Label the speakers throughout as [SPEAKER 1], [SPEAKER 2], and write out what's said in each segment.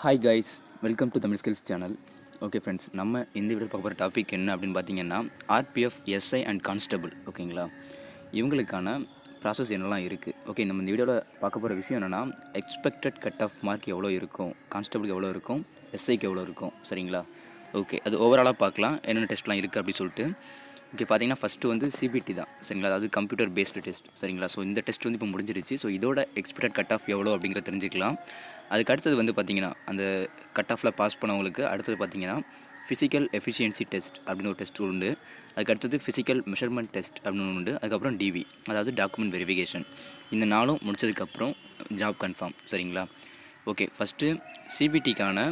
[SPEAKER 1] Hi guys, welcome to Tamil skills channel. Okay friends, நம்ம இந்த video பார்க்க போகிற டாபிக் என்ன அப்படின்னு பார்த்தீங்கன்னா ஆர்பிஎஃப், எஸ்ஐ அண்ட் கான்ஸ்டபிள். ஓகேங்களா, இவங்களுக்கான ப்ராசஸ் என்னெல்லாம் இருக்குது. ஓகே, நம்ம இந்த வீடியோவில் பார்க்க போகிற விஷயம் என்னென்னா எக்ஸ்பெக்டட் கட் ஆஃப் மார்க் எவ்வளோ இருக்கும், கான்ஸ்டபிளுக்கு எவ்வளோ இருக்கும், எஸ்ஐக்கு எவ்வளோ இருக்கும். சரிங்களா, ஓகே, அது ஓவராலாக பார்க்கலாம் என்னென்ன டெஸ்ட்லாம் இருக்குது அப்படி சொல்லிட்டு. ஓகே, பார்த்தீங்கன்னா ஃபஸ்ட்டு வந்து சிபிடி தான். சரிங்களா, அதாவது கம்ப்யூட்டர் பேஸ்டு டெஸ்ட். சரிங்களா, ஸோ இந்த டெஸ்ட் வந்து இப்போ முடிஞ்சிருச்சு. ஸோ இதோட எக்ஸ்பெக்டட் கட் ஆஃப் எவ்வளோ அப்படிங்கிறத தெரிஞ்சுக்கலாம். அதுக்கு அடுத்தது வந்து பார்த்திங்கன்னா அந்த கட் ஆஃபில் பாஸ் பண்ணவங்களுக்கு அடுத்தது பார்த்திங்கன்னா ஃபிசிக்கல் எஃபிஷியன்சி டெஸ்ட் அப்படின்னு ஒரு டெஸ்ட் உண்டு. அதுக்கு அடுத்தது ஃபிசிக்கல் மெஷர்மெண்ட் டெஸ்ட் அப்படின்னு ஒன்று உண்டு. அதுக்கப்புறம் டிவி, அதாவது டாக்குமெண்ட் வெரிஃபிகேஷன். இந்த நாளும் முடிச்சதுக்கப்புறம் ஜாப் கன்ஃபார்ம். சரிங்களா, ஓகே, ஃபஸ்ட்டு சிபிடிக்கான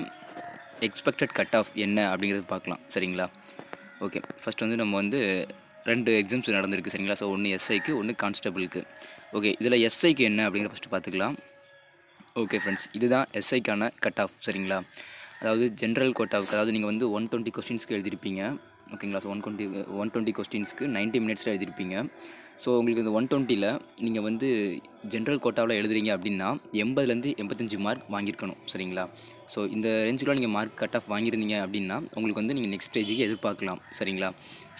[SPEAKER 1] எக்ஸ்பெக்டட் கட் ஆஃப் என்ன அப்படிங்கிறது பார்க்கலாம். சரிங்களா, ஓகே, ஃபஸ்ட் வந்து நம்ம வந்து 2 எக்ஸாம்ஸ் நடந்திருக்கு. சரிங்களா, ஸோ ஒன்று எஸ்ஐக்கு, ஒன்று கான்ஸ்டபிளுக்கு. ஓகே, இதில் எஸ்ஐக்கு என்ன அப்படிங்கிறத ஃபஸ்ட்டு பார்த்துக்கலாம். ஓகே ஃப்ரெண்ட்ஸ், இதுதான் எஸ்ஐக்கான கட் ஆஃப். சரிங்களா, அதாவது ஜென்ரல் கோட்டாவுக்கு, அதாவது நீங்கள் வந்து 120 கொஸ்டின்ஸ்க்கு எழுதியிருப்பீங்க. ஓகேங்களா, ஸோ 120 கொஸ்டின்ஸ்க்கு 90 மினிட்ஸில் எழுதியிருப்பீங்க. ஸோ உங்களுக்கு இந்த 120ல் நீங்கள் வந்து ஜென்ரல் கோட்டாவில் எழுதுறீங்க அப்படின்னா 80லேருந்து 85 மார்க் வாங்கியிருக்கணும். சரிங்களா, ஸோ இந்த ரேஞ்சுக்குள்ள நீங்கள் மார்க் கட் ஆஃப் வாங்கியிருந்தீங்க அப்படின்னா உங்களுக்கு வந்து நீங்கள் நெக்ஸ்ட் ஸ்டேஜுக்கு எதிர்பார்க்கலாம். சரிங்களா,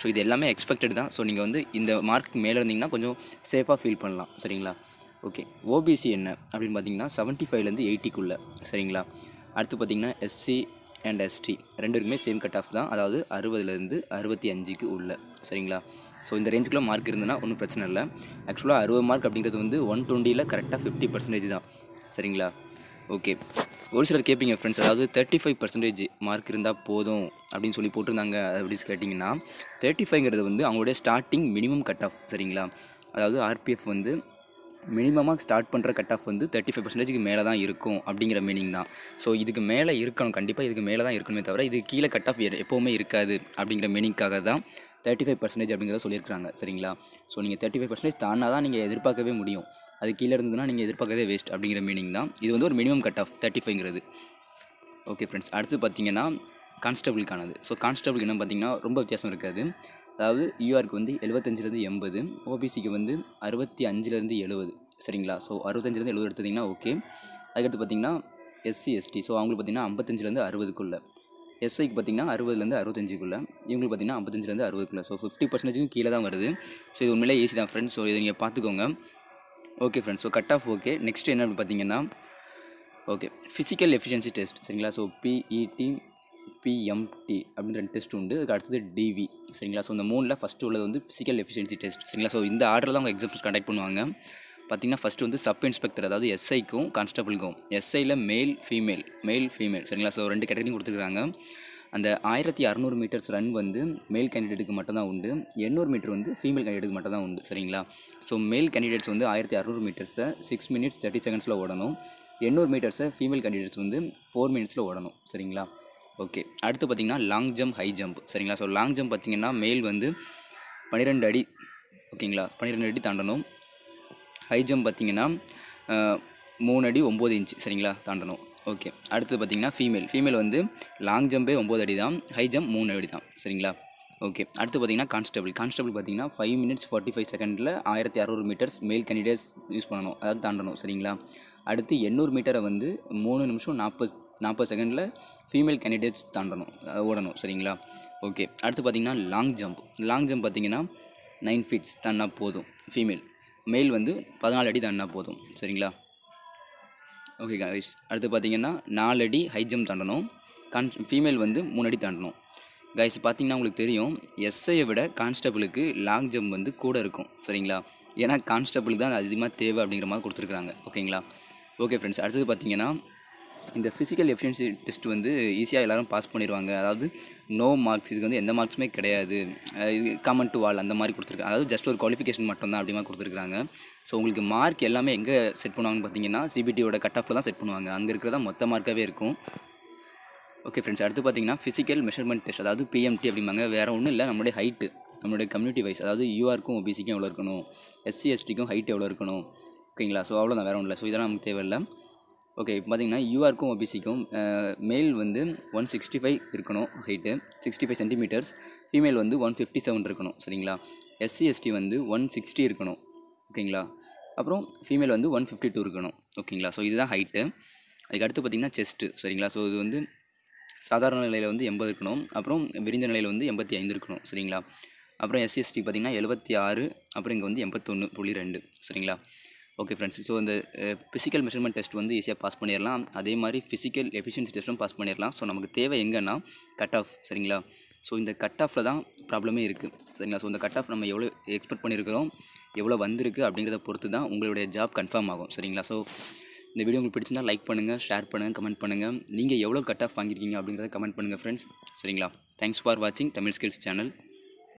[SPEAKER 1] ஸோ இது எல்லாமே எக்ஸ்பெக்டட் தான். ஸோ நீங்கள் வந்து இந்த மார்க்குக்கு மேலே இருந்தீங்கன்னா கொஞ்சம் சேஃபாக ஃபீல் பண்ணலாம். சரிங்களா, ஓகே, ஓபிசி என்ன அப்படின்னு பார்த்தீங்கன்னா 75லேருந்து 80க்குள்ளே. சரிங்களா, அடுத்து பார்த்தீங்கன்னா எஸ்சி அண்ட் எஸ்டி ரெண்டுக்குமே சேம் கட் ஆஃப் தான், அதாவது 60லேருந்து 65க்கு உள்ள. சரிங்களா, ஸோ இந்த ரேஞ்சுக்குள்ளே மார்க் இருந்ததுன்னா ஒன்றும் பிரச்சனை இல்லை. ஆக்சுவலாக 60 மார்க் அப்படிங்கிறது வந்து 120ல் கரெக்டாக 50% தான். சரிங்களா, ஓகே, ஒரு சிலர் கேட்பீங்க ஃப்ரெண்ட்ஸ், அதாவது 35% மார்க் இருந்தால் போதும் அப்படின்னு சொல்லி போட்டிருந்தாங்க அப்படின்னு கேட்டிங்கன்னா 35ங்கிறது வந்து அவங்களுடைய ஸ்டார்டிங் மினிமம் கட் ஆஃப். சரிங்களா, அதாவது ஆர்பிஎஃப் வந்து மினிமமாக ஸ்டார்ட் பண்ணுற கட் ஆஃப் வந்து 35%க்கு மேலே தான் இருக்கும் அப்படிங்கிற மீனிங் தான். ஸோ இதுக்கு மேலே இருக்கணும், கண்டிப்பாக இதுக்கு மேலே தான் இருக்கணுமே தவிர இது கீழே கட் ஆஃப் எப்போவுமே இருக்காது அப்படிங்கிற மீனிங்காக தான் 35% அப்படிங்கிறத சொல்லியிருக்காங்க. சரிங்களா, ஸோ நீங்கள் 35% தானா தான் நீங்கள் எதிர்பார்க்கவே முடியும். அது கீழே இருந்ததுன்னா நீங்கள் எதிர்பார்க்கவே வேஸ்ட் அப்படிங்கிற மீனிங் தான். இது வந்து ஒரு மினிமம் கட் ஆஃப் 35ங்கிறது. ஓகே ஃப்ரெண்ட்ஸ், அடுத்து பார்த்தீங்கன்னா கான்ஸ்டபிளுக்கானது. ஸோ கான்ஸ்டபிளுக்கு என்ன பார்த்தீங்கன்னா ரொம்ப வித்தியாசம் இருக்காது. அதாவது யூஆருக்கு வந்து 75லேருந்து 80, ஓபிசிக்கு வந்து 65லேருந்து 70. சரிங்களா, ஸோ 65லேருந்து 70 எடுத்ததிங்கன்னா ஓகே. அதுக்கடுத்து பார்த்தீங்கன்னா எஸ்சி எஸ்டி, ஸோ அவங்களுக்கு பார்த்தீங்கன்னா 55லேருந்து 60க்குள்ளே. எஸ்ஐக்கு பார்த்தீங்கன்னா 60லேருந்து 65க்குள்ளே. இவங்களுக்கு பார்த்தீங்கன்னா 55லேருந்து 60க்குள்ளே. ஸோ 50%க்கும் கீழே தான் வருது. ஸோ இது உண்மையிலே ஈஸி தான் ஃப்ரெண்ட்ஸ். ஸோ இதை நீங்கள் பார்த்துக்கோங்க. Okay friends, so cut off okay. Next என்ன அப்படின்னு பார்த்தீங்கன்னா ஓகே, ஃபிசிக்கல் எஃபிஷியன்சி டெஸ்ட். சரிங்களா, ஸோ பிஇடி, பிஎம்டி அப்படின்னு 2 டெஸ்ட் உண்டு. அதுக்கு அடுத்தது டிவி. சரிங்களா, ஸோ இந்த 3ல் ஃபஸ்ட்டு உள்ளது வந்து ஃபிசிக்கல் எஃபிஷியன்சி டெஸ்ட். சரிங்களா, ஸோ இந்த ஆர்டரில் தான் அவங்க எக்ஸாம்ஸ் கண்டக்ட் பண்ணுவாங்க. பார்த்தீங்கன்னா ஃபஸ்ட்டு வந்து சப் இன்ஸ்பெக்டர், அதாவது எஸ்ஐக்கும் கான்ஸ்டபிளுக்கும். எஸ்ஐயில் மேல் ஃபீமேல். சரிங்களா, ஸோ 2 கேட்டகரி கொடுத்துருக்காங்க. அந்த 1600 மீட்டர்ஸ் ரன் வந்து மேல் கேண்டிடேட்டுக்கு மட்டும் தான் உண்டு. 800 மீட்டர் வந்து ஃபீமேல் கேண்டிடேட்டுக்கு மட்டும் தான் உண்டு. சரிங்களா, ஸோ மேல் கேண்டிடேட்ஸ் வந்து 1600 மீட்டர்ஸை 6 மினிட்ஸ் 30 செகண்ட்ஸில் ஓடணும். 800 மீட்டர்ஸை ஃபீமேல் கேண்டிடேட்ஸ் வந்து 4 மினிட்ஸில் ஓடணும். சரிங்களா, ஓகே, அடுத்து பார்த்திங்கன்னா லாங் ஜம்ப், ஹை ஜம்ப். சரிங்களா, ஸோ லாங் ஜம்ப் பார்த்திங்கன்னா மேல் வந்து 12 அடி. ஓகேங்களா, 12 அடி தாண்டணும். ஹை ஜம்ப் பார்த்திங்கன்னா 3 அடி 9 இன்ச். சரிங்களா, தாண்டணும். ஓகே, அடுத்து பார்த்திங்கன்னா ஃபீமேல் வந்து லாங் ஜம்பே 9 அடி தான், ஹை ஜம்ப் 3 அடி தான். சரிங்களா, ஓகே, அடுத்து பார்த்திங்கன்னா கான்ஸ்டபிள் பார்த்திங்கன்னா 5 மினிட்ஸ் 45 செகண்டில் 1600 மீட்டர்ஸ் மேல் கேண்டிடேட்ஸ் யூஸ் பண்ணணும், அதாவது தாண்டணும். சரிங்களா, அடுத்து 800 மீட்டரை வந்து 3 நிமிஷம் 40 செகண்டில் ஃபீமேல் கேண்டிடேட்ஸ் தாண்டணும், ஓடணும். சரிங்களா, ஓகே, அடுத்து பார்த்திங்கன்னா லாங் ஜம்ப் பார்த்திங்கன்னா 9 ஃபீட்ஸ் தாண்டினா போதும் ஃபீமேல். மேல் வந்து 14 அடி தாண்டினா போதும். சரிங்களா, ஓகே கைஸ், அடுத்து பார்த்திங்கன்னா 4 அடி ஹை ஜம்ப் தாண்டணும். ஃபீமேல் வந்து 3 அடி தாண்டணும். கைஸ் பார்த்திங்கன்னா உங்களுக்கு தெரியும் எஸ்ஐயை விட கான்ஸ்டபிளுக்கு லாங் ஜம்ப் வந்து கூட இருக்கும். சரிங்களா, ஏன்னா கான்ஸ்டபிளுக்கு தான் அதிகமாக தேவை அப்படிங்கிற மாதிரி கொடுத்துருக்குறாங்க. ஓகேங்களா, ஓகே ஃப்ரெண்ட்ஸ், அடுத்தது பார்த்திங்கன்னா இந்த ஃபிசிக்கல் எஃபிஷியன்சி டெஸ்ட் வந்து ஈஸியாக எல்லோரும் பாஸ் பண்ணிடுவாங்க. அதாவது நோ மார்க்ஸ், இதுக்கு வந்து எந்த மார்க்ஸுமே கிடையாது. இது காமன் டு ஆல் அந்த மாதிரி கொடுத்துருக்காங்க. அதாவது ஜஸ்ட் ஒரு குவாலிஃபிகேஷன் மட்டும் தான் அப்படிமா கொடுத்துருக்காங்க. ஸோ உங்களுக்கு மார்க் எல்லாமே எங்கே செட் பண்ணுவாங்கன்னு பார்த்தீங்கன்னா சிபிடியோட கட் ஆஃபில் தான் செட் பண்ணுவாங்க. அங்கே இருக்கிறதா மொத்த மார்க்காகவே இருக்கும். ஓகே ஃப்ரெண்ட்ஸ், அடுத்து பார்த்தீங்கன்னா ஃபிசிக்கல் மெஷர்மெண்ட் டெஸ்ட், அதாவது பிஎம்டி அப்படிம்பாங்க. வேறு ஒன்றும் இல்லை, நம்மளுடைய ஹைட்டு, நம்மளுடைய கம்யூனிட்டி வைஸ், அதாவது யூஆருக்கும் ஓபிசிக்கும் எவ்வளோ இருக்கணும், எஸ்சி எஸ்டிக்கும் ஹைட் எவ்வளோ இருக்கணும். ஓகேங்களா, ஸோ அவ்வளோதான், வேறு ஒன்றும் இல்லை. ஸோ இதெல்லாம் நமக்கு தேவையில்லை. ஓகே, இப்போ பார்த்திங்கன்னா யூஆருக்கும் ஓபிசிக்கும் மேல் வந்து 165 இருக்கணும் ஹைட்டு, 65 சென்டிமீட்டர்ஸ். ஃபீமேல் வந்து 157 இருக்கணும். சரிங்களா, எஸ்சி எஸ்டி வந்து 160 இருக்கணும். ஓகேங்களா, அப்புறம் ஃபீமேல் வந்து 152 இருக்கணும். ஓகேங்களா, ஸோ இதுதான் ஹைட்டு. அதுக்கு அடுத்து பார்த்திங்கன்னா செஸ்ட்டு சரிங்களா. ஸோ இது வந்து சாதாரண நிலையில் வந்து 80 இருக்கணும், அப்புறம் விரிந்த நிலையில் வந்து 85 இருக்கணும் சரிங்களா. அப்புறம் எஸ்சிஎஸ்டி பார்த்திங்கன்னா 76, அப்புறம் இங்கே வந்து 81.2 சரிங்களா. ஓகே ஃப்ரெண்ட்ஸ், ஸோ இந்த ஃபிசிக்கல் மெஷர்மெண்ட் டெஸ்ட் வந்து ஈஸியாக பாஸ் பண்ணிடலாம். அதே மாதிரி ஃபிசிக்கல் எஃபிஷியன்சி டெஸ்ட்டும் பாஸ் பண்ணிடலாம். ஸோ நமக்கு தேவை எங்கன்னா கட் ஆஃப் சரிங்களா. ஸோ இந்த கட் ஆஃபில் தான் ப்ராப்ளமே இருக்குது சரிங்களா. ஸோ இந்த கட் ஆஃப் நம்ம எவ்வளோ எக்ஸ்பெக்ட் பண்ணியிருக்கிறோம், எவ்வளோ வந்திருக்கு அப்படிங்கிறத பொறுத்து தான் உங்களுடைய ஜாப் கன்ஃபார்ம் ஆகும் சரிங்களா. ஸோ இந்த வீடியோ உங்களுக்கு பிடிச்சிருந்தால் லைக் பண்ணுங்கள், ஷேர் பண்ணுங்கள், கமெண்ட் பண்ணுங்கள். நீங்கள் எவ்வளோ கட் ஆஃப் வாங்கியிருக்கீங்க அப்படிங்கிறத கமெண்ட் பண்ணுங்கள் ஃப்ரெண்ட்ஸ் சரிங்களா. தேங்க்ஸ் ஃபார் வாட்சிங் தமிழ் ஸ்கில்ஸ் சேனல்.